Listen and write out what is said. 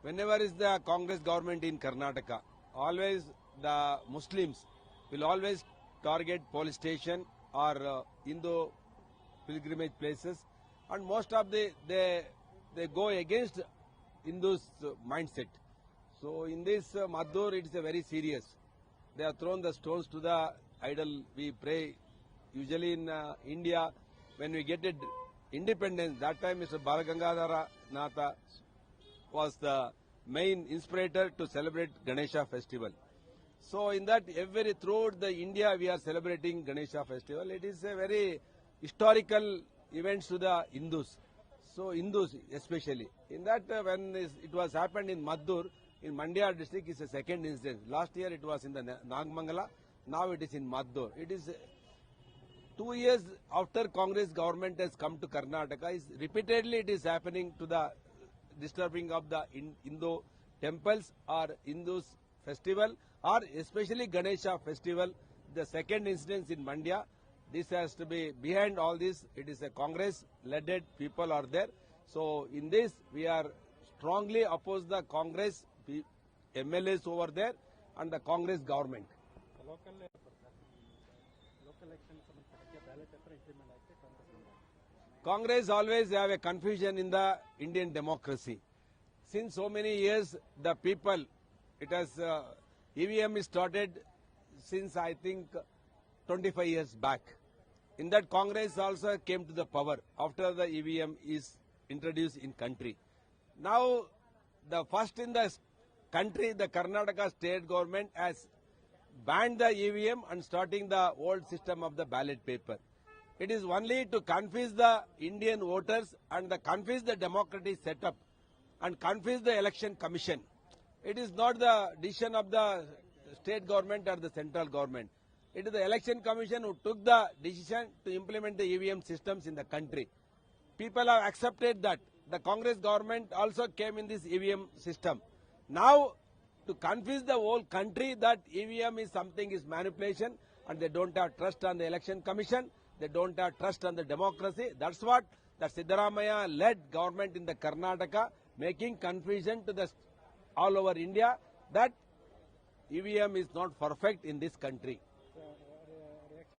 whenever is the Congress government in Karnataka, always the Muslims will always target police station or Hindu pilgrimage places, and most of they go against Hindus' mindset. So in this Madhur, it is a very serious. They have thrown the stones to the idol. We pray usually in India when we get independence. That time Mr. Balagangadhara Natha was the main inspirator to celebrate Ganesha festival. So in that throughout the India we are celebrating Ganesha festival. It is a very historical event to the Hindus. So Hindus especially. In that when it was happened in Madhur, in Mandya district is a second incident. Last year it was in the Nagmangala, now it is in Madhur. It is 2 years after Congress government has come to Karnataka, repeatedly it is happening to the disturbing of the Hindu temples or Hindus festival or especially Ganesha festival. The second incident in Mandya, this has to be behind all this. It is a Congress led people are there. So in this we are strongly oppose the Congress MLAs over there and the Congress government. Local elections ballot paper implement Congress always have a confusion in the Indian democracy. Since so many years, the people, it has EVM is started since I think 25 years back. In that Congress also came to the power after the EVM is introduced in country. Now the first in the country, the Karnataka state government has banned the EVM and starting the old system of the ballot paper. It is only to confuse the Indian voters and confuse the democratic setup and confuse the election commission. It is not the decision of the state government or the central government. It is the election commission who took the decision to implement the EVM systems in the country. People have accepted that. The Congress government also came in this EVM system. Now, to confuse the whole country that EVM is something is manipulation and they don't have trust on the election commission, they don't have trust on the democracy. That's what the Siddaramaiah led government in the Karnataka, making confusion to the all over India that EVM is not perfect in this country.